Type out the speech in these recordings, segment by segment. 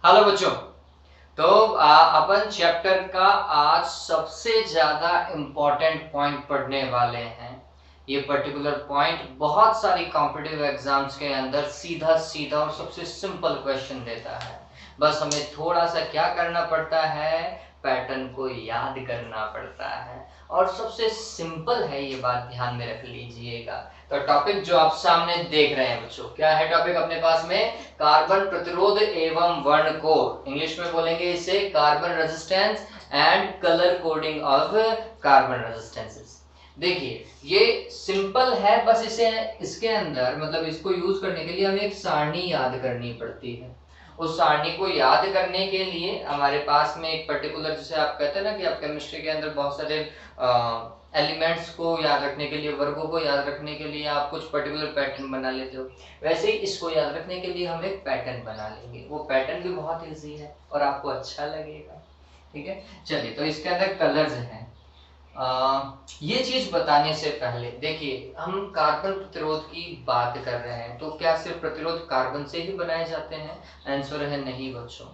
Hello बच्चों। तो अपन chapter का आज सबसे ज्यादा इम्पोर्टेंट पॉइंट पढ़ने वाले हैं। ये पर्टिकुलर पॉइंट बहुत सारी कॉम्पिटिटिव एग्जाम्स के अंदर सीधा सीधा और सबसे सिंपल क्वेश्चन देता है। बस हमें थोड़ा सा क्या करना पड़ता है, पैटर्न को याद करना पड़ता है। और सबसे सिंपल है, ये बात ध्यान में रख लीजिएगा। तो टॉपिक जो आप सामने देख रहे हैं बच्चों, क्या है टॉपिक अपने पास में? कार्बन प्रतिरोध एवं वर्णकोड। इंग्लिश में बोलेंगे इसे carbon resistance and colour coding of carbon resistances. देखिए ये सिंपल है, बस इसे इसके अंदर मतलब इसको यूज करने के लिए हमें एक सारणी याद करनी पड़ती है। उस सारणी को याद करने के लिए हमारे पास में एक पर्टिकुलर, जैसे आप कहते हैं ना कि आप केमिस्ट्री के अंदर बहुत सारे एलिमेंट्स को याद रखने के लिए, वर्गों को याद रखने के लिए आप कुछ पर्टिकुलर पैटर्न बना लेते हो, वैसे ही इसको याद रखने के लिए हम एक पैटर्न बना लेंगे। वो पैटर्न भी बहुत इजी है और आपको अच्छा लगेगा। ठीक है, चलिए तो इसके अंदर कलर्स हैं। ये चीज बताने से पहले देखिए, हम कार्बन प्रतिरोध की बात कर रहे हैं, तो क्या सिर्फ प्रतिरोध कार्बन से ही बनाए जाते हैं? आंसर है नहीं बच्चों।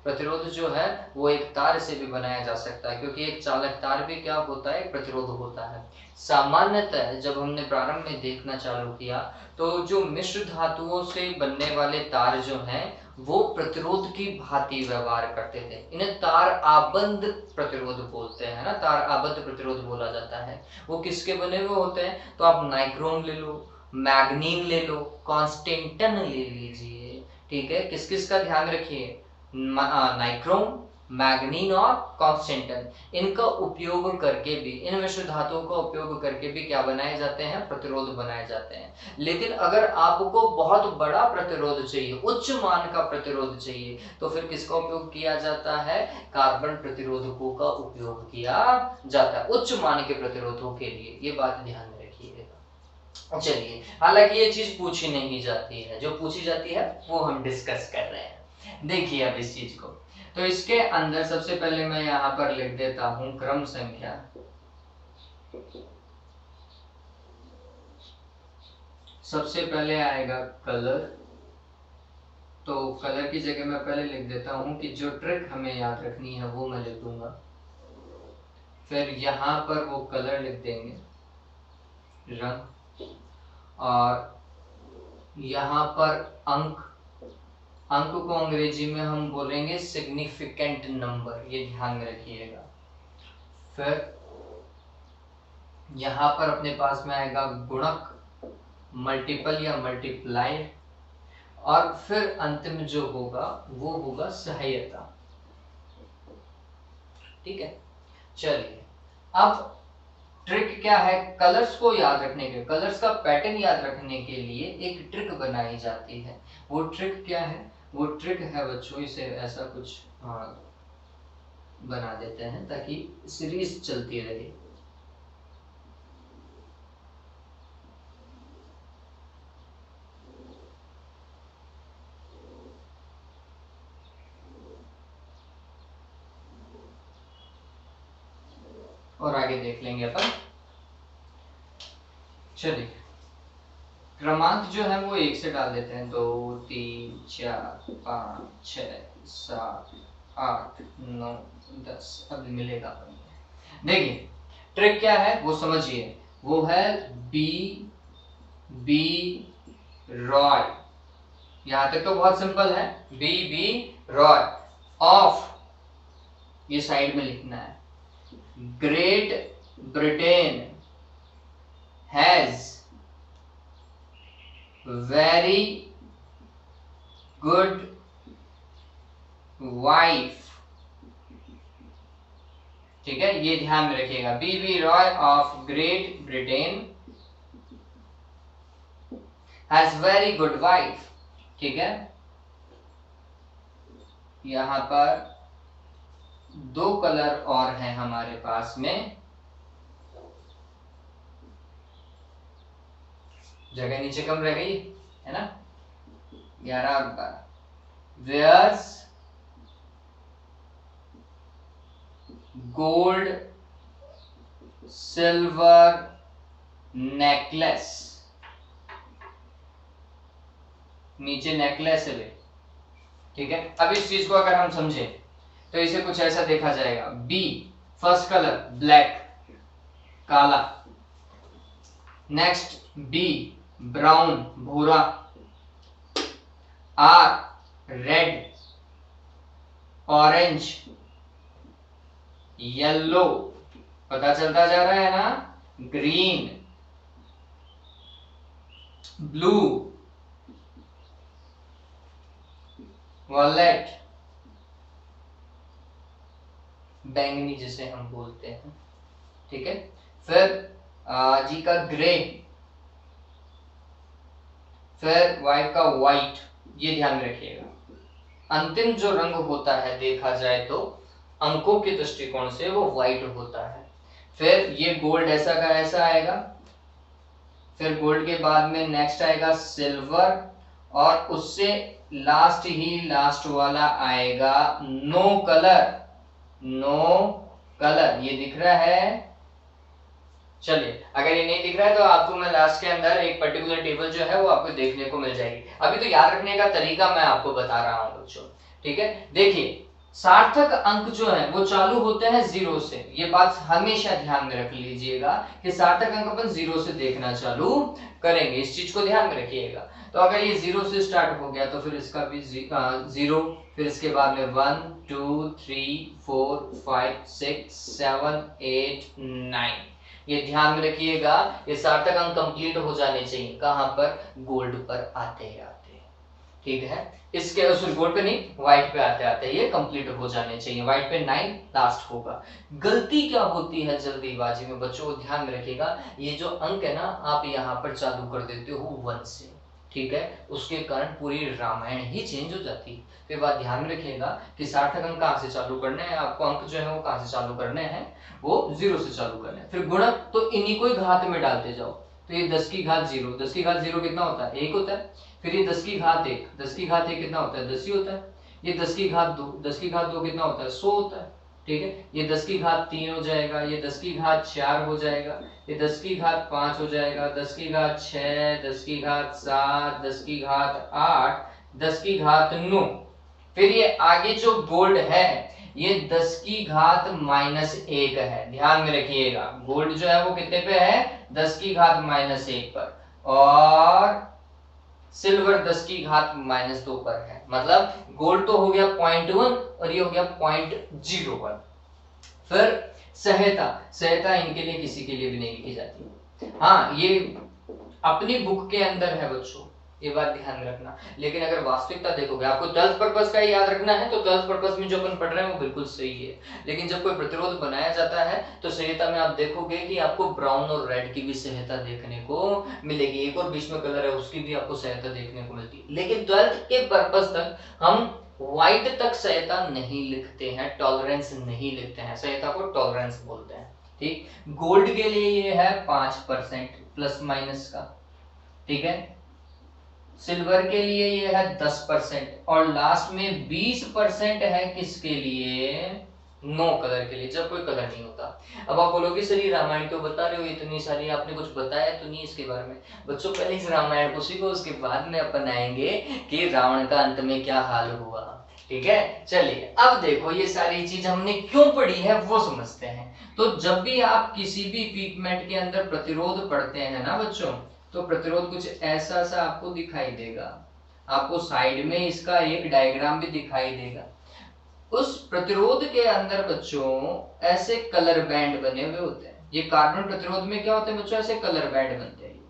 प्रतिरोध जो है वो एक तार से भी बनाया जा सकता है, क्योंकि एक चालक तार भी क्या होता है? प्रतिरोध होता है। सामान्यतः जब हमने प्रारंभ में देखना चालू किया, तो जो मिश्र धातुओं से बनने वाले तार जो हैं वो प्रतिरोध की भांति व्यवहार करते थे। इन्हें तार आबद्ध प्रतिरोध बोलते हैं ना, तार आबद्ध प्रतिरोध बोला जाता है। वो किसके बने हुए होते हैं? तो आप नाइक्रोम ले लो, मैग्नीन ले लो, कॉन्स्टेंटन ले लीजिए। ठीक है, किस किस का ध्यान रखिए? नाइक्रोम, मैग्नीन और कॉन्स्टेंटन, इनका उपयोग करके भी, इन मिश्र धातुओं का उपयोग करके भी क्या बनाए जाते हैं? प्रतिरोध बनाए जाते हैं। लेकिन अगर आपको बहुत बड़ा प्रतिरोध चाहिए, उच्च मान का प्रतिरोध चाहिए, तो फिर किसका उपयोग किया जाता है? कार्बन प्रतिरोधकों का उपयोग किया जाता है उच्च मान के प्रतिरोधों के लिए। ये बात ध्यान में रखिएगा। चलिए, हालांकि ये चीज पूछी नहीं जाती है, जो पूछी जाती है वो हम डिस्कस कर रहे हैं। देखिए अब इस चीज को, तो इसके अंदर सबसे पहले मैं यहाँ पर लिख देता हूं क्रम संख्या। सबसे पहले आएगा कलर, तो कलर की जगह मैं पहले लिख देता हूं कि जो ट्रिक हमें याद रखनी है वो मैं लिख दूंगा। फिर यहाँ पर वो कलर लिख देंगे, रंग। और यहाँ पर अंक, अंक को अंग्रेजी में हम बोलेंगे सिग्निफिकेंट नंबर, ये ध्यान में रखिएगा। फिर यहाँ पर अपने पास में आएगा गुणक, मल्टीपल या मल्टीप्लाई। और फिर अंत में जो होगा वो होगा सहायता। ठीक है, चलिए अब ट्रिक क्या है? कलर्स को याद रखने के, कलर्स का पैटर्न याद रखने के लिए एक ट्रिक बनाई जाती है। वो ट्रिक क्या है? वो ट्रिक है बच्चों, इसे ऐसा कुछ बना देते हैं ताकि सीरीज चलती रहे। और आगे देख लेंगे अपन। चलिए, क्रमांक जो है वो एक से डाल देते हैं, 2 3 4 5 6 7 8 9 10। अब मिलेगा अपन। देखिए ट्रिक क्या है वो समझिए, वो है बी बी रॉय। यहां तक तो बहुत सिंपल है, बी बी रॉय ऑफ, ये साइड में लिखना है। Great Britain has very good wife. ठीक है, ये ध्यान में रखिएगा, B B Roy of Great Britain has very good wife. ठीक है, यहां पर दो कलर और हैं हमारे पास में, जगह नीचे कम रह गई है ना, 11 और 12। वेयर्स गोल्ड सिल्वर नेकलेस, नीचे नेकलेस है, ठीक है, अब इस चीज को अगर हम समझे तो इसे कुछ ऐसा देखा जाएगा, बी फर्स्ट कलर ब्लैक काला, नेक्स्ट बी ब्राउन भूरा, आर रेड ऑरेंज येलो, पता चलता जा रहा है ना, ग्रीन ब्लू वॉलेट बैंगनी जिसे हम बोलते हैं, ठीक है। फिर जी का ग्रे, फिर वाई का व्हाइट, ये ध्यान में रखिएगा। अंतिम जो रंग होता है देखा जाए तो अंकों के दृष्टिकोण से वो व्हाइट होता है। फिर ये गोल्ड ऐसा का ऐसा आएगा, फिर गोल्ड के बाद में नेक्स्ट आएगा सिल्वर, और उससे लास्ट ही लास्ट वाला आएगा नो कलर। नो कलर ये दिख रहा है, चलिए अगर ये नहीं दिख रहा है तो आपको मैं लास्ट के अंदर एक पर्टिकुलर टेबल जो है वो आपको देखने को मिल जाएगी। अभी तो याद रखने का तरीका मैं आपको बता रहा हूं बच्चों, ठीक है। देखिए सार्थक अंक जो है वो चालू होते हैं जीरो से, ये बात हमेशा ध्यान में रख लीजिएगा कि सार्थक अंक अपन जीरो से देखना चालू करेंगे, इस चीज को ध्यान में रखिएगा। तो अगर ये जीरो से स्टार्ट हो गया तो फिर इसका भी जीरो, फिर इसके बाद में 1 2 3 4 5 6 7 8 9, ये ध्यान में रखिएगा। ये सार्थक अंक कंप्लीट हो जाने चाहिए, कहां पर, गोल्ड पर आते आते, ठीक है। इसके उस गोल्ड पे नहीं, व्हाइट पे आते आते ये कंप्लीट हो जाने चाहिए। व्हाइट पे 9 लास्ट होगा। गलती क्या होती है जल्दीबाजी में बच्चों, ध्यान में रखिएगा, ये जो अंक है ना आप यहाँ पर चालू कर देते हो 1 से, ठीक है, उसके कारण पूरी रामायण ही चेंज हो जाती है। फिर बात ध्यान में रखिएगा कि सार्थक अंक कहां से चालू करने हैं आपको, अंक जो है वो कहां से चालू करने हैं, वो 0 से चालू करने हैं। फिर गुणक तो इन्हीं को ही घात में डालते जाओ, तो ये 10 की घात 0, 10 की घात 0 कितना होता है, 1 होता है। फिर ये 10 की घात 1, 10 की घात 1 कितना होता है, 10 ही होता है। ये 10 की घात 2, 10 की घात 2 कितना होता है, 100 होता है, ठीक है। ये 10 की घात 3 हो जाएगा, ये 10 की घात 4 हो जाएगा, ये 10 की घात 5 हो जाएगा, 10 की घात 6, 10 की घात 7, 10 की घात 8, 10 की घात 9। फिर ये आगे जो गोल्ड है ये 10 की घात -1 है, ध्यान में रखिएगा। गोल्ड जो है वो कितने पे है, 10 की घात -1 पर, और सिल्वर 10 की घात -2 पर है। मतलब गोल्ड तो हो गया 0.1 और ये हो गया 0.01। फिर सहायता, सहायता इनके लिए किसी के लिए भी नहीं लिखी जाती। हाँ ये अपनी बुक के अंदर है बच्चों, ये बात ध्यान में रखना। लेकिन अगर वास्तविकता देखोगे, आपको 12th पर्पस का याद रखना है तो 12th पर्पस में जो अपन पढ़ रहे हैं वो बिल्कुल सही है। लेकिन जब कोई प्रतिरोध बनाया जाता है तो सहायता में आप देखोगे कि आपको ब्राउन और रेड की भी सहायता देखने को मिलेगी, एक और बीच में कलर है उसकी भी आपको सहायता देखने को मिलती है। लेकिन 12th के पर्पस तक हम व्हाइट तक सहायता नहीं लिखते हैं, टॉलरेंस नहीं लिखते हैं, सहायता को टॉलरेंस बोलते हैं, ठीक। गोल्ड के लिए ये है 5% प्लस माइनस का, ठीक है। सिल्वर के लिए ये है 10%, और लास्ट में 20% है किसके लिए, नो कलर के लिए, जब कोई कलर नहीं होता। अब आप बोलोगे सर ये रामायण क्यों बता रहे हो, इतनी सारी आपने कुछ बताया तो नहीं इसके बारे में। बच्चों पहले इस रामायण को सीखो, उसके बाद में अपन आएंगे कि रावण का अंत में क्या हाल हुआ, ठीक है। चलिए अब देखो ये सारी चीज हमने क्यों पढ़ी है वो समझते हैं। तो जब भी आप किसी भी इक्विपमेंट के अंदर प्रतिरोध पढ़ते हैं ना बच्चों, तो प्रतिरोध कुछ ऐसा सा आपको दिखाई देगा, आपको साइड में इसका एक डायग्राम भी दिखाई देगा। उस प्रतिरोध के अंदर बच्चों ऐसे कलर बैंड बने हुए होते हैं। ये कार्बन प्रतिरोध में क्या होते हैं बच्चों, ऐसे कलर बैंड बनते हैं,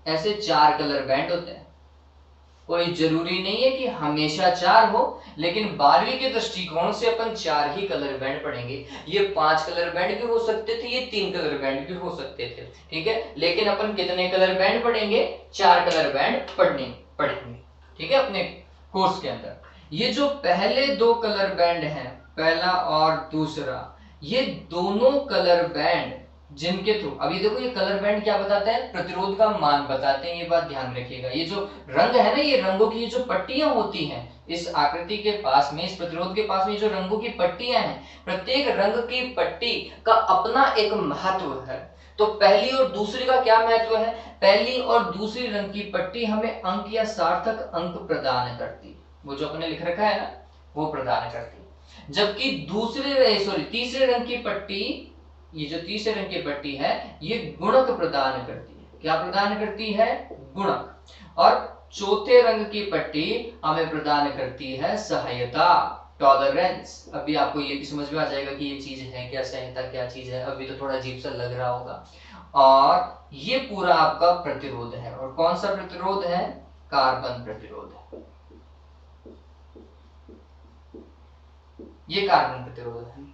ऐसे 4 कलर बैंड होते हैं। कोई जरूरी नहीं है कि हमेशा 4 हो, लेकिन 12वीं के दृष्टिकोण से अपन 4 ही कलर बैंड पढ़ेंगे। ये 5 कलर बैंड भी हो सकते थे, ये 3 कलर बैंड भी हो सकते थे, ठीक है। लेकिन अपन कितने कलर बैंड पढ़ेंगे, 4 कलर बैंड पढ़ेंगे, ठीक है, अपने कोर्स के अंदर। ये जो पहले 2 कलर बैंड हैं, पहला और दूसरा, ये दोनों कलर बैंड जिनके थ्रू, अभी देखो ये कलर बैंड क्या बताते हैं, प्रतिरोध का मान बताते हैं, ये बात ध्यान रखिएगा। ये जो रंग है ना, ये रंगों की जो पट्टियां होती हैं इस आकृति के पास में, इस प्रतिरोध के पास में जो रंगों की पट्टियां हैं, प्रत्येक रंग की पट्टी का अपना एक महत्व है। तो पहली और दूसरी का क्या महत्व है? पहली और दूसरी रंग की पट्टी हमें अंक या सार्थक अंक प्रदान करती है, वो जो अपने लिख रखा है ना वो प्रदान करती है। जबकि तीसरे रंग की पट्टी, ये जो तीसरे रंग की पट्टी है ये गुणक प्रदान करती है। क्या प्रदान करती है? गुणक। और चौथे रंग की पट्टी हमें प्रदान करती है सहायता, टॉलरेंस। अभी आपको ये भी समझ में आ जाएगा कि ये चीज है क्या, सहायता क्या चीज है। अभी तो थोड़ा अजीब सा लग रहा होगा। और ये पूरा आपका प्रतिरोध है। और कौन सा प्रतिरोध है? कार्बन प्रतिरोध है। ये कार्बन प्रतिरोध है।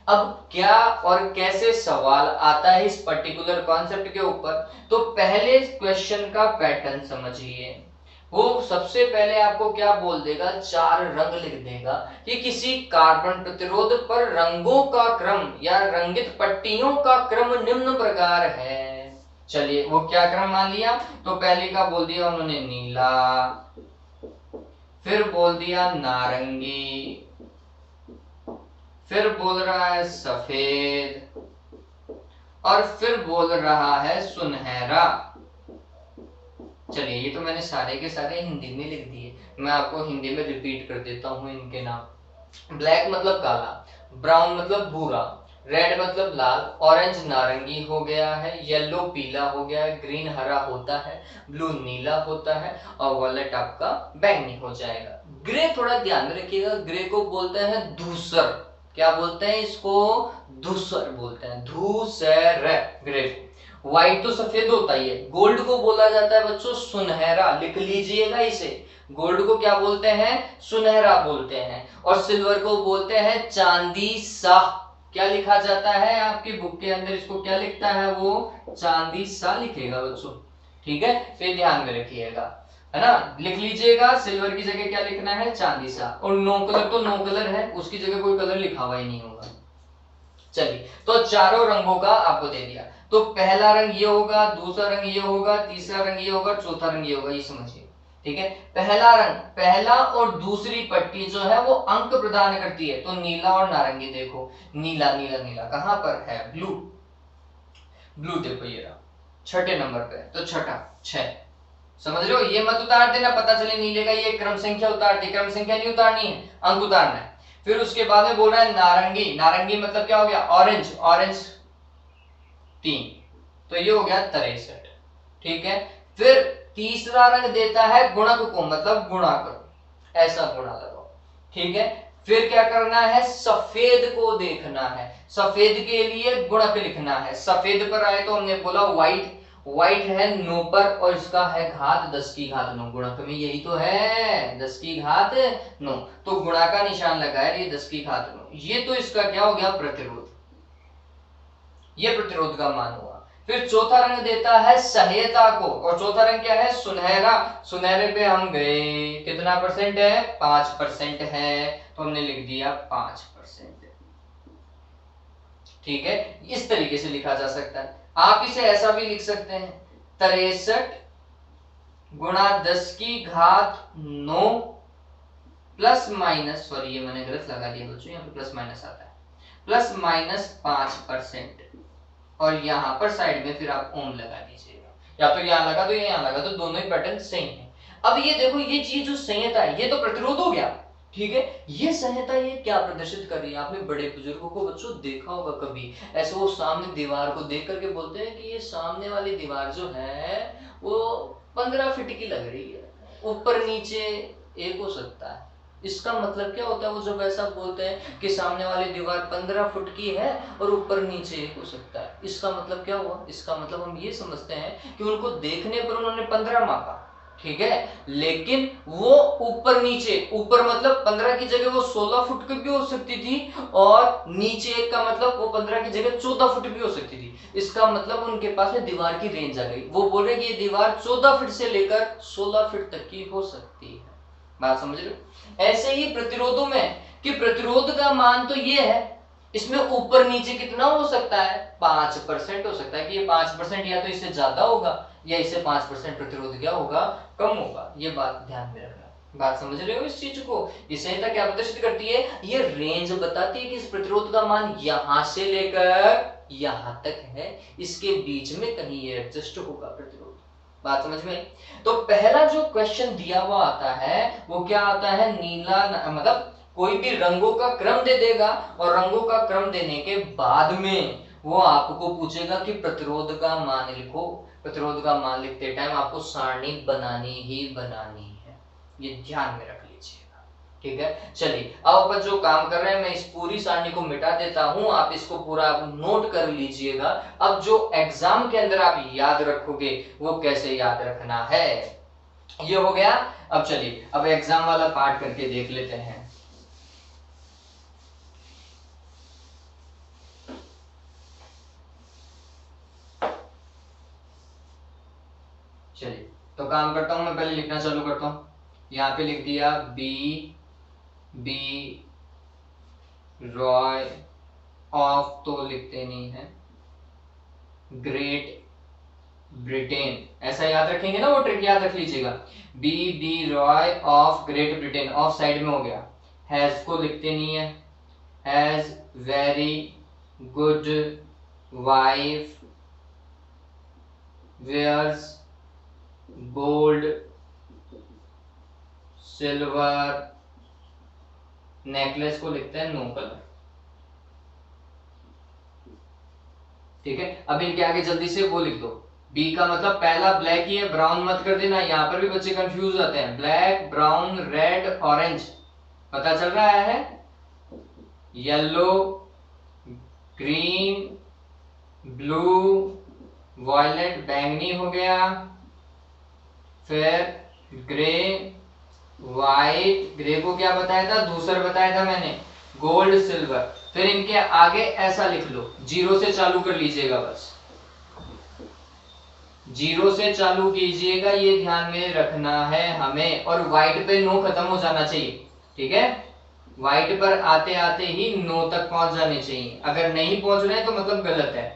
अब क्या और कैसे सवाल आता है इस पर्टिकुलर कॉन्सेप्ट के ऊपर, तो पहले क्वेश्चन का पैटर्न समझिए। वो सबसे पहले आपको क्या बोल देगा? 4 रंग लिख देगा कि किसी कार्बन प्रतिरोध पर रंगों का क्रम या रंगित पट्टियों का क्रम निम्न प्रकार है। चलिए वो क्या क्रम मान लिया? तो पहले का बोल दिया उन्होंने नीला, फिर बोल दिया नारंगी, फिर बोल रहा है सफेद, और फिर बोल रहा है सुनहरा। चलिए ये तो मैंने सारे के सारे हिंदी में लिख दिए, मैं आपको हिंदी में रिपीट कर देता हूं इनके नाम। ब्लैक मतलब काला, ब्राउन मतलब भूरा, रेड मतलब लाल, ऑरेंज नारंगी हो गया है, येलो पीला हो गया है, ग्रीन हरा होता है, ब्लू नीला होता है, और वॉयलेट आपका बैंगनी हो जाएगा। ग्रे थोड़ा ध्यान में रखिएगा, ग्रे को बोलते हैं धूसर। क्या बोलते हैं इसको? धूसर बोलते हैं, धूसर ग्रे। व्हाइट तो सफेद होता ही है। गोल्ड को बोला जाता है बच्चों सुनहरा, लिख लीजिएगा इसे। गोल्ड को क्या बोलते हैं? सुनहरा बोलते हैं। और सिल्वर को बोलते हैं चांदी सा। क्या लिखा जाता है आपकी बुक के अंदर? इसको क्या लिखता है वो? चांदी सा लिखेगा बच्चों। ठीक है, फिर ध्यान में रखिएगा, है ना। लिख लीजिएगा सिल्वर की जगह क्या लिखना है? चांदी सा। और नो कलर तो नो कलर है, उसकी जगह कोई कलर लिखा हुआ ही नहीं होगा। चलिए तो चारों रंगों का आपको दे दिया। तो पहला रंग ये होगा, दूसरा रंग ये होगा, तीसरा रंग ये होगा, चौथा रंग ये होगा, ये समझिए। ठीक है, पहला रंग, पहला और दूसरी पट्टी जो है वो अंक प्रदान करती है। तो नीला और नारंगी देखो, नीला नीला नीला कहां पर है? ब्लू। ब्लू देखो ये रहा छठे नंबर पे, तो छठा 6। समझ रहे हो? ये मत उतार देना, पता चले नीले का ये क्रम संख्या उतार दी। क्रम संख्या नहीं उतारनी है, अंक उतारना है। फिर उसके बाद में बोल रहा है नारंगी। नारंगी मतलब क्या हो गया? ऑरेंज। ऑरेंज 3, तो ये हो गया 63। ठीक है, फिर तीसरा रंग देता है गुणक को, मतलब गुणा करो, ऐसा गुणा लगाओ। ठीक है, फिर क्या करना है? सफेद को देखना है। सफेद के लिए गुणक लिखना है। सफेद पर आए तो हमने बोला व्हाइट, व्हाइट है 9 पर, और इसका है घात 10 की घात 9। गुणक में यही तो है, 10 की घात 9। तो गुणा का निशान लगा है, ये 10 की घात 9। ये तो इसका क्या हो गया? प्रतिरोध। ये प्रतिरोध का मान हुआ। फिर चौथा रंग देता है सहायता को, और चौथा रंग क्या है? सुनहरा। सुनहरे पे हम गए, कितना परसेंट है? 5% है, तो हमने लिख दिया 5%। ठीक है, इस तरीके से लिखा जा सकता है। आप इसे ऐसा भी लिख सकते हैं, 63 गुणा 10 की घात 9 प्लस माइनस, सॉरी ये मैंने गलत लगा दिया बच्चों, यहाँ पे प्लस माइनस आता है, प्लस माइनस 5%। और यहाँ पर साइड में फिर आप ओम लगा दीजिएगा, या तो यहाँ लगा दो या यहाँ लगा दो, दोनों ही पैटर्न सेम है। अब ये देखो, ये चीज जो संहिता है ये तो प्रतिरोध हो गया। ठीक है, ये संहिता ये क्या प्रदर्शित कर रही है? आपने बड़े बुजुर्गों को बच्चों देखा होगा कभी, ऐसे वो सामने दीवार को देख करके बोलते हैं कि ये सामने वाली दीवार जो है वो 15 फीट की लग रही है, ऊपर नीचे एक हो सकता है। इसका मतलब क्या होता है? वो जब ऐसा बोलते हैं कि सामने वाली दीवार 15 फुट की है और ऊपर नीचे एक हो सकता है, इसका मतलब क्या हुआ? इसका मतलब हम ये समझते हैं कि उनको देखने पर उन्होंने 15 मापा। ठीक है, लेकिन वो ऊपर नीचे, ऊपर मतलब 15 की जगह वो 16 फुट की भी हो सकती थी, और नीचे एक का मतलब वो 15 की जगह 14 फुट भी हो सकती थी। इसका मतलब उनके पास में दीवार की रेंज आ गई। वो बोल रहे कि ये दीवार 14 फीट से लेकर 16 फीट तक की हो सकती है। बात समझ रहे हो? ऐसे ही प्रतिरोधों में, कि प्रतिरोध का मान तो ये है, इसमें ऊपर नीचे कितना हो सकता है? 5% हो सकता है, कि ये 5% या तो इससे ज्यादा होगा या इससे 5% प्रतिरोध क्या होगा? कम होगा। ये बात ध्यान में रखना। बात समझ रहे हो इस चीज को? ये संहिता क्या प्रदर्शित करती है? ये रेंज बताती है कि इस प्रतिरोध का मान यहां से लेकर यहां तक है, इसके बीच में कहीं ये एडजस्ट होगा प्रतिरोध। बात समझ में? तो पहला जो क्वेश्चन दिया हुआ आता है वो क्या आता है, नीला मतलब कोई भी रंगों का क्रम दे देगा और रंगों का क्रम देने के बाद में वो आपको पूछेगा कि प्रतिरोध का मान लिखो। प्रतिरोध का मान लिखते टाइम आपको सारणी बनानी ही बनानी है, ये ध्यान में रख लीजिएगा। ठीक है, चलिए अब अपन जो काम कर रहे हैं मैं इस पूरी सारणी को मिटा देता हूं, आप इसको पूरा नोट कर लीजिएगा। अब जो एग्जाम के अंदर आप याद रखोगे वो कैसे याद रखना है, ये हो गया। अब चलिए अब एग्जाम वाला पार्ट करके देख लेते हैं। चलिए तो काम करता हूं मैं, पहले लिखना चालू करता हूं। यहां पे लिख दिया बी रॉय ऑफ, तो लिखते नहीं है ग्रेट ब्रिटेन, ऐसा याद रखेंगे ना, वो ट्रिक याद रख लीजिएगा। B Roy of Great Britain, of side में हो गया। हैज को लिखते नहीं है, has very good wife wears gold silver necklace को लिखते हैं नो कलर। ठीक है, अब इनके आगे जल्दी से वो लिख दो। बी का मतलब पहला ब्लैक ही है, ब्राउन मत कर देना, यहां पर भी बच्चे कंफ्यूज होते हैं। ब्लैक ब्राउन रेड ऑरेंज, पता चल रहा है? येलो ग्रीन ब्लू वॉयलेट बैंगनी हो गया, फिर ग्रे व्हाइट, ग्रे को क्या बताया था, धूसर बताया था मैंने, गोल्ड सिल्वर। फिर इनके आगे ऐसा लिख लो, जीरो से चालू कर लीजिएगा, बस जीरो से चालू कीजिएगा, ये ध्यान में रखना है हमें। और व्हाइट पे नो खत्म हो जाना चाहिए, ठीक है, व्हाइट पर आते आते ही नो तक पहुंच जाने चाहिए, अगर नहीं पहुंच रहे तो मतलब गलत है।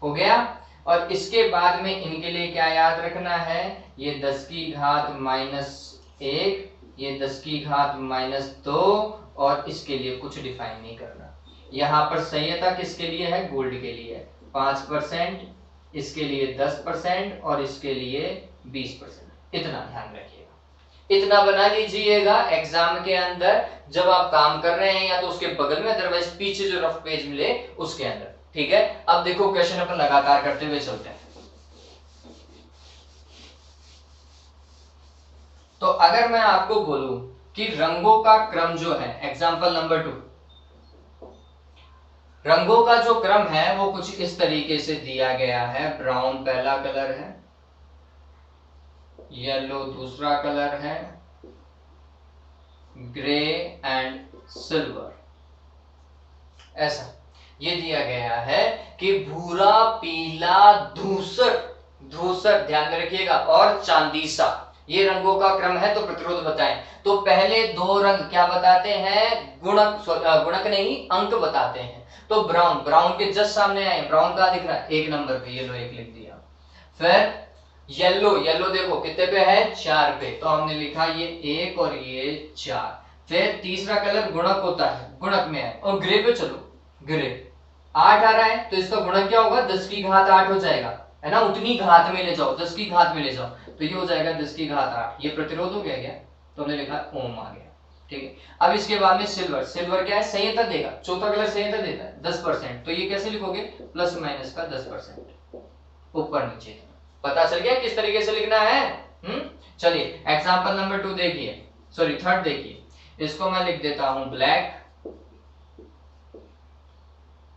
हो गया। और इसके बाद में इनके लिए क्या याद रखना है, ये 10 की घात -1, ये 10 की घात -2, और इसके लिए कुछ डिफाइन नहीं करना। यहाँ पर संयता किसके लिए है, गोल्ड के लिए 5%, इसके लिए 10% और इसके लिए 20%, इतना ध्यान रखिएगा। इतना बना लीजिएगा एग्जाम के अंदर जब आप काम कर रहे हैं, या तो उसके बगल में, अदरवाइज पीछे जो रफ पेज मिले उसके अंदर। ठीक है, अब देखो क्वेश्चन अपन लगातार करते हुए चलते हैं। तो अगर मैं आपको बोलूं कि रंगों का क्रम जो है, एग्जांपल नंबर 2, रंगों का जो क्रम है वो कुछ इस तरीके से दिया गया है। ब्राउन पहला कलर है, येलो दूसरा कलर है, ग्रे एंड सिल्वर, ऐसा ये दिया गया है कि भूरा पीला धूसर, धूसर ध्यान में रखिएगा, और चांदी सा, ये रंगों का क्रम है। तो प्रतिरोध बताएं। तो पहले दो रंग क्या बताते हैं, गुणक, गुणक नहीं अंक बताते हैं। तो ब्राउन, ब्राउन के जस्ट सामने आए, ब्राउन का दिख रहा है 1 नंबर पे, येलो 1 लिख दिया। फिर येलो, येलो देखो कितने पे है, 4 पे, तो हमने लिखा ये 1 और ये 4। फिर तीसरा कलर गुणक होता है, गुणक में है। और ग्रे पे चलो, ग्रे 8 आ रहा है, तो इसका गुणक क्या होगा, 10 की घात 8 हो जाएगा, है ना, उतनी घात में ले जाओ, 10 की घात में ले जाओ, तो ये हो जाएगा 10 की घात 8। ये प्रतिरोध हो गया क्या, तो हमने लिखा ओम आ गया। ठीक है, अब इसके बाद में सिल्वर, सिल्वर क्या है, संयंत्र देगा, चौथा कलर संयंत्र देता है 10%, तो ये कैसे लिखोगे, प्लस माइनस का 10%, ऊपर नीचे। पता चल गया किस तरीके से लिखना है। चलिए एग्जांपल नंबर 2 देखिए, सॉरी 3 देखिए, इसको मैं लिख देता हूं ब्लैक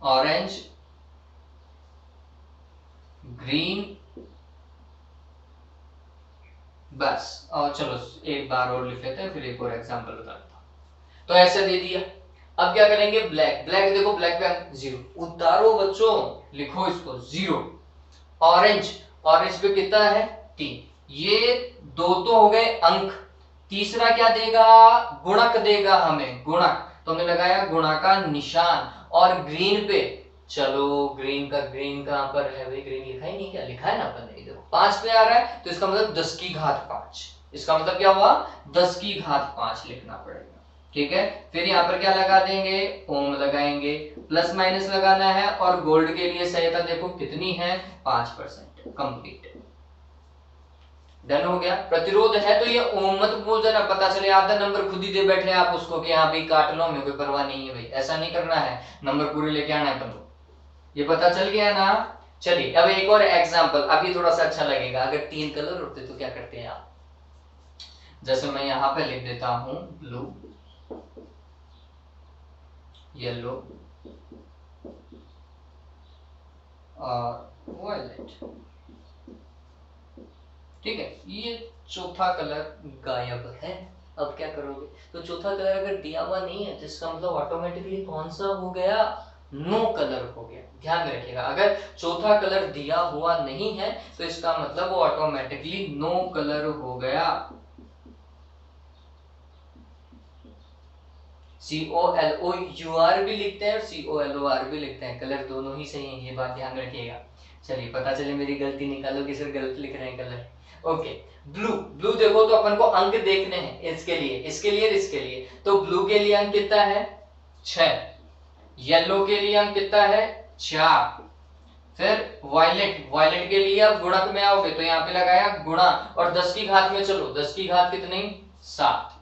ऑरेंज ग्रीन, बस। और चलो एक बार और लिख लेते हैं, फिर एक और एग्जांपल बता देता हूं। तो ऐसे दे दिया, अब क्या करेंगे, ब्लैक, ब्लैक देखो, ब्लैक पे 0 उतारो बच्चों, लिखो इसको 0। ऑरेंज, ऑरेंज पे कितना है 3, ये 2 तो हो गए अंक, तीसरा क्या देगा, गुणक देगा हमें, गुणक, तो हमने लगाया गुणा का निशान। और ग्रीन पे, चलो ग्रीन का, ग्रीन कहां पर है भाई, ग्रीन लिखा ही नहीं, क्या लिखा है ना अपन ने, देखो 5 पे आ रहा है, तो इसका मतलब 10 की घात 5, इसका मतलब क्या हुआ, 10 की घात 5 लिखना पड़ेगा। ठीक है, फिर यहाँ पर क्या लगा देंगे, ओम लगाएंगे, प्लस माइनस लगाना है, और गोल्ड के लिए सहायता देखो कितनी है, 5%। कंप्लीट, डन हो गया। प्रतिरोध है तो ये ओम मत भूल जाना, पता चले आधा नंबर खुद ही दे बैठे आप उसको कि हाँ भाई काट लो, हमें कोई परवाह नहीं है भाई, ऐसा नहीं करना है, नंबर पूरे लेके आना है तुमको, ये पता चल गया ना। चलिए अब एक और एग्जांपल, अब ये थोड़ा सा अच्छा लगेगा, अगर 3 कलर होते तो क्या करते हैं आप, जैसे मैं यहां पे लिख देता हूं ब्लू, येलो और वायलेट, ठीक है, ये चौथा कलर गायब है। अब क्या करोगे, तो चौथा कलर अगर दिया हुआ नहीं है तो इसका मतलब ऑटोमेटिकली कौन सा हो गया, नो कलर हो गया। ध्यान रखिएगा, अगर चौथा कलर दिया हुआ नहीं है तो इसका मतलब वो ऑटोमेटिकली नो कलर हो गया। COLOUR भी लिखते हैं और COLOR भी लिखते हैं, कलर दोनों ही सही है, ये बात ध्यान रखिएगा। चलिए पता चले मेरी गलती निकालो कि सर गलत लिख रहे हैं कलर। ओके, ब्लू, ब्लू देखो तो अपन को अंक देखने हैं, इसके लिए इसके लिए इसके लिए, तो ब्लू के लिए अंक कितना है, 6, येलो के लिए अंक कितना है, 4, फिर वायलेट, वायलेट के लिए अब गुणक में आओगे तो यहाँ पे लगाया गुणा, और 10 की घात में चलो, 10 की घात कितनी, 7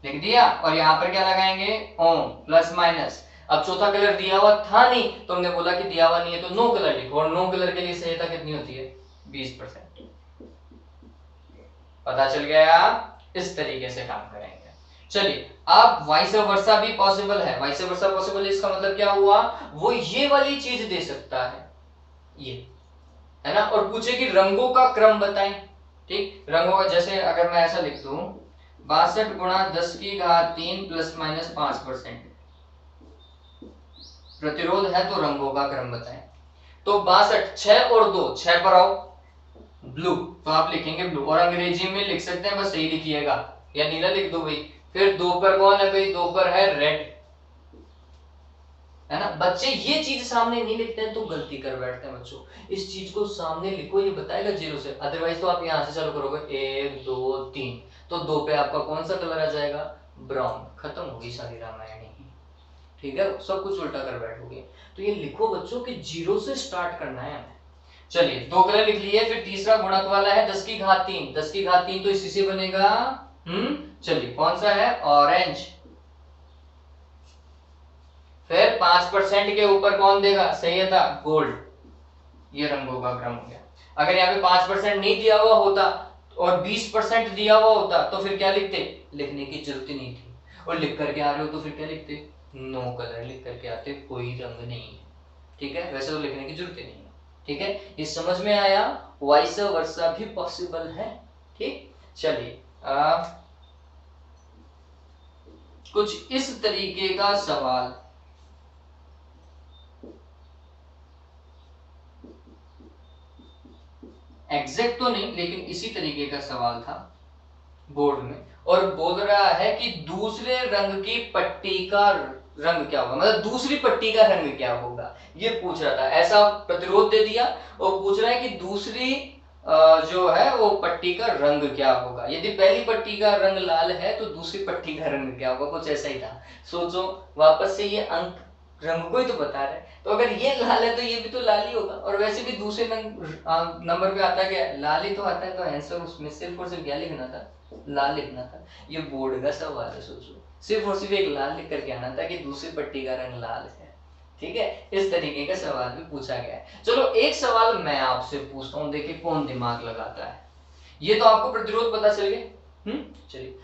लिख दिया, और यहाँ पर क्या लगाएंगे, ओम, प्लस माइनस। अब चौथा कलर दिया हुआ था नहीं तो हमने बोला कि दिया हुआ नहीं है तो नो कलर लिखो, और नो कलर के लिए सहायता कितनी होती है, 20%। पता चल गया, इस तरीके से काम करेंगे। चलिए अब वाइस वर्सा भी पॉसिबल है, वाइस वर्सा पॉसिबल है, इसका मतलब क्या हुआ, वो ये वाली चीज दे सकता है, ये है ना, और पूछे कि रंगों का क्रम बताएं। ठीक, रंगों का, जैसे अगर मैं ऐसा लिख दूं 62 गुणा 10 की घात 3 प्लस माइनस 5%, प्रतिरोध है तो रंगों का क्रम बताएं। तो 62, 6 और 2, 6 पर आओ, ब्लू, तो आप लिखेंगे ब्लू, और अंग्रेजी में लिख सकते हैं, बस सही लिखिएगा, या नीला लिख दो भाई। फिर 2 पर कौन है भाई, 2 पर है रेड, है ना। बच्चे ये चीज सामने नहीं लिखते हैं तो गलती कर बैठते हैं बच्चों, इस चीज को सामने लिखो, ये बताएगा 0 से, अदरवाइज तो आप यहां से चालू करोगे 1 2 3, तो 2 पे आपका कौन सा कलर आ जाएगा, ब्राउन, खत्म होगी सारी रामायण ही, ठीक है, सब कुछ उल्टा कर बैठोगे। तो ये लिखो बच्चों कि 0 से स्टार्ट करना है हमें। चलिए 2 कलर लिख लिए, फिर तीसरा गुणक वाला है 10 की घात 3, 10 की घात 3 तो इसी से बनेगा, चलिए कौन सा है, ऑरेंज, फिर 5% के ऊपर कौन देगा, सही था, गोल्ड, ये रंगों का क्रम हो गया। अगर यहाँ पे 5% नहीं दिया हुआ होता और 20% दिया हुआ होता तो फिर क्या लिखते, लिखने की जरूरत ही नहीं थी, और लिख करके आ रहे हो तो फिर क्या लिखते, नो कलर लिख करके आते, कोई रंग नहीं है, ठीक है, वैसे तो लिखने की जरूरत ही नहीं है, ठीक है, ये समझ में आया, वाइस वर्सा भी पॉसिबल है, ठीक। चलिए कुछ इस तरीके का सवाल, एग्जैक्ट तो नहीं लेकिन इसी तरीके का सवाल था बोर्ड में, और बोल रहा है कि दूसरे रंग की पट्टी का रंग क्या होगा, मतलब दूसरी पट्टी का रंग क्या होगा, ये पूछ रहा था। ऐसा प्रतिरोध दे दिया और पूछ रहा है कि दूसरी जो है वो पट्टी का रंग क्या होगा, यदि पहली पट्टी का रंग लाल है तो दूसरी पट्टी का रंग क्या होगा, कुछ ऐसा ही था। सोचो वापस से, ये अंक रंग को ही तो बता रहे, तो अगर ये लाल है तो ये भी तो लाल ही होगा, और वैसे भी दूसरे नंबर पे आता क्या, लाल ही तो आता है, तो आंसर उसमें सिर्फ और सिर्फ क्या लिखना था, लाल लिखना था। ये बोर्ड का सवाल है, सोचो सिर्फ और सिर्फ एक लाल लिख करके आना था कि दूसरी पट्टी का रंग लाल है, ठीक है, इस तरीके का सवाल भी पूछा गया है। चलो एक सवाल मैं आपसे पूछता हूं, देखिए कौन दिमाग लगाता है। ये तो आपको प्रतिरोध पता चल गया, चलिए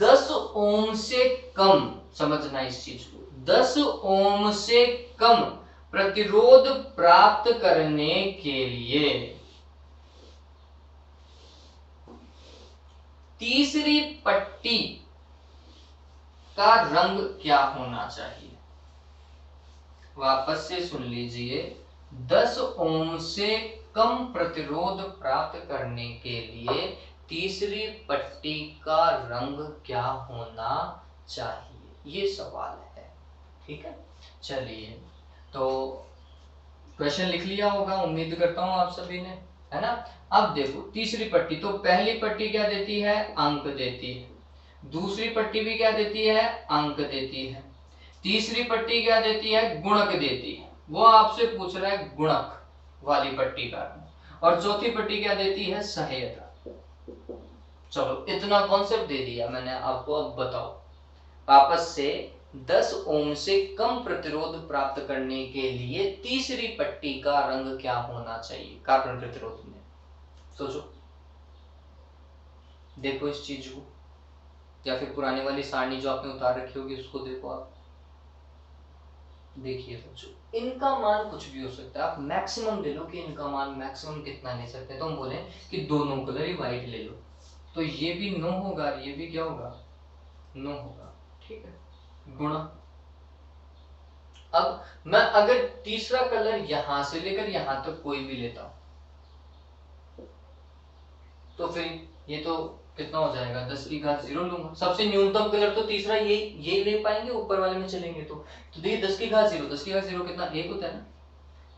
10 ओम से कम, समझना इस चीज को, 10 ओम से कम प्रतिरोध प्राप्त करने के लिए तीसरी पट्टी का रंग क्या होना चाहिए, वापस से सुन लीजिए, 10 ओम से कम प्रतिरोध प्राप्त करने के लिए तीसरी पट्टी का रंग क्या होना चाहिए, ये सवाल है, ठीक है। चलिए तो क्वेश्चन लिख लिया होगा, उम्मीद करता हूं आप सभी ने, है ना। अब देखो तीसरी पट्टी, तो पहली पट्टी क्या देती है, अंक देती है, दूसरी पट्टी भी क्या देती है, अंक देती है। तीसरी पट्टी क्या देती है, गुणक देती है। वो आपसे पूछ रहा है गुणक वाली पट्टी का रंग। और चौथी पट्टी क्या देती है, सहायता। चलो इतना कॉन्सेप्ट दे दिया मैंने आपको। अब बताओ, वापस से 10 ओम से कम प्रतिरोध प्राप्त करने के लिए तीसरी पट्टी का रंग क्या होना चाहिए कार्बन प्रतिरोध में। सोचो, देखो इस चीज को, या फिर पुराने वाली सारणी जो आपने उतार रखी होगी उसको देखो आप। देखिए बच्चों, इनका मान कुछ भी हो सकता है। आप मैक्सिमम ले लो कि इनका मान मैक्सिमम कितना ले सकते हैं। तो हम बोले कि दोनों कलर ही व्हाइट ले लो, तो ये भी 9 होगा, ये भी क्या होगा, 9 होगा। ठीक है, गुणा। अब मैं अगर तीसरा कलर यहां से लेकर यहां तक कोई भी लेता हूं, तो फिर ये तो कितना हो जाएगा, 10 की घात 0 लूंगा। सबसे न्यूनतम कलर तो तीसरा ये ले पाएंगे, ऊपर वाले में चलेंगे तो देखिए 10 की घात 0, 10 की घात 0 कितना, 1 होता है ना।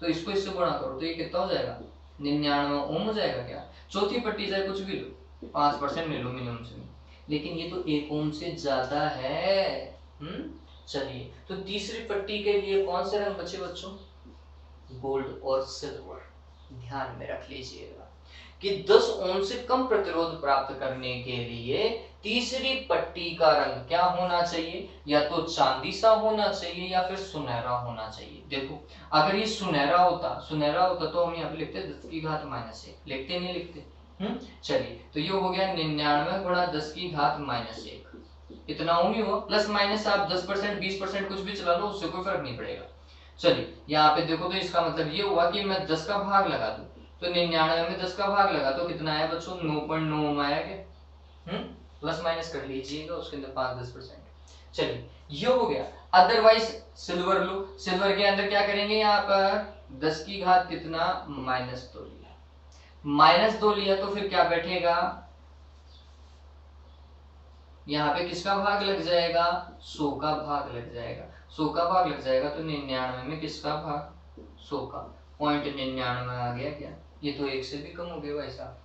तो इसको इससे गुणा करो तो ये कितना हो जाएगा, 99 ओम हो जाएगा क्या। चौथी पट्टी चाहे कुछ भी लो, 5% ले लो मिनिमम से, लेकिन ये तो 1 ओम से ज्यादा है। चलिए, तो तीसरी पट्टी के लिए कौन से रंग बचे बच्चों, गोल्ड और सिल्वर। ध्यान में रख लीजिएगा कि 10 ओम से कम प्रतिरोध प्राप्त करने के लिए तीसरी पट्टी का रंग क्या होना चाहिए, या तो चांदी सा होना चाहिए या फिर सुनहरा होना चाहिए। देखो, अगर ये सुनहरा होता तो हम यहाँ पे लिखते 10 की घात -1, लिखते नहीं लिखते। चलिए, तो ये हो गया 99 गुणा 10 की घात -1। इतना ओम ही हुआ, प्लस माइनस आप 10% 20% कुछ भी चला लो, उससे कोई फर्क नहीं पड़ेगा। चलिए, यहाँ पे देखो तो इसका मतलब ये हुआ कि मैं 10 का भाग लगा दूं, तो 99 में 10 का भाग लगा तो कितना आया बच्चों, 9.9 आया क्या। प्लस माइनस कर लीजिएगा, उसके अंदर 5-10%। चलिए, ये हो गया। अदरवाइज सिल्वर लो, सिल्वर के अंदर क्या करेंगे, यहाँ पर 10 की घात कितना, -2 लिया। -2 लिया तो फिर क्या बैठेगा, यहाँ पे किसका भाग लग जाएगा, 100 का भाग लग जाएगा। 100 का भाग लग जाएगा तो 99 में किसका भाग, 100 का, 0.99 आ गया क्या। ये तो 1 से भी कम हो गया भाई साहब।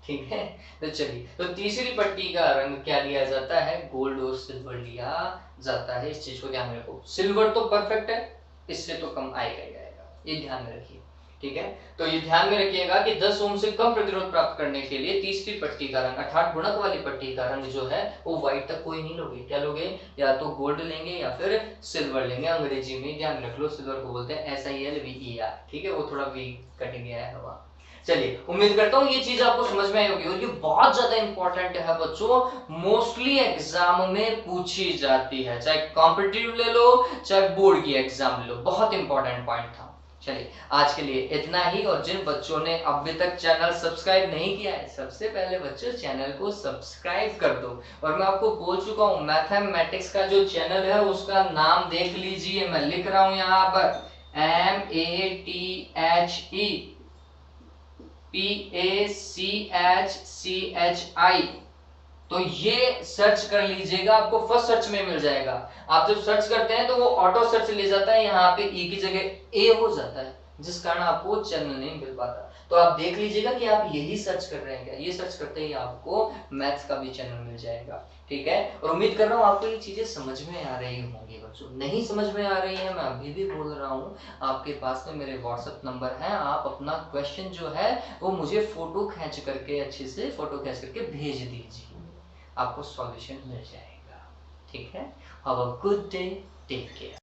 ठीक है, तो चलिए, तो तीसरी पट्टी का रंग क्या लिया जाता है, गोल्ड और सिल्वर लिया जाता है। इस चीज को ध्यान में रखो, सिल्वर तो परफेक्ट है, इससे तो कम आएगा ही आएगा, ये ध्यान में रखिए। ठीक है, तो ये ध्यान में रखिएगा कि 10 ओम से कम प्रतिरोध प्राप्त करने के लिए तीसरी पट्टी का रंग अर्थात गुणक वाली पट्टी का रंग जो है वो व्हाइट तक कोई नहीं लोगे। क्या लोगे, या तो गोल्ड लेंगे या फिर सिल्वर लेंगे। अंग्रेजी में ध्यान रख लो, सिल्वर को बोलते हैं SILVER। ठीक है, वो थोड़ा वी कट गया है हवा। चलिए, उम्मीद करता हूँ ये चीज आपको समझ में आई होगी, और ये बहुत ज्यादा इंपॉर्टेंट है बच्चों, मोस्टली एग्जाम में पूछी जाती है, चाहे कॉम्पिटिटिव ले लो चाहे बोर्ड की एग्जाम ले लो। बहुत इंपॉर्टेंट पॉइंट था। चलिए, आज के लिए इतना ही। और जिन बच्चों ने अभी तक चैनल सब्सक्राइब नहीं किया है, सबसे पहले बच्चों चैनल को सब्सक्राइब कर दो। और मैं आपको बोल चुका हूँ, मैथमेटिक्स का जो चैनल है उसका नाम देख लीजिए, मैं लिख रहा हूं यहाँ पर MATHEPACHCHI। तो ये सर्च कर लीजिएगा, आपको फर्स्ट सर्च में मिल जाएगा। आप जब सर्च करते हैं तो वो ऑटो सर्च ले जाता है, यहाँ पे ई की जगह ए हो जाता है, जिस कारण आपको चैनल नहीं मिल पाता। तो आप देख लीजिएगा कि आप यही सर्च कर रहे हैं क्या, ये सर्च करते ही आपको मैथ्स का भी चैनल मिल जाएगा। ठीक है, और उम्मीद कर रहा हूँ आपको ये चीजें समझ में आ रही होंगी बच्चों। नहीं समझ में आ रही है, मैं अभी भी बोल रहा हूँ, आपके पास में मेरे व्हाट्सएप नंबर है, आप अपना क्वेश्चन जो है वो मुझे फोटो खींच करके, अच्छे से फोटो खींच करके भेज दीजिए, आपको सॉल्यूशन मिल जाएगा। ठीक है, have a good day, take care.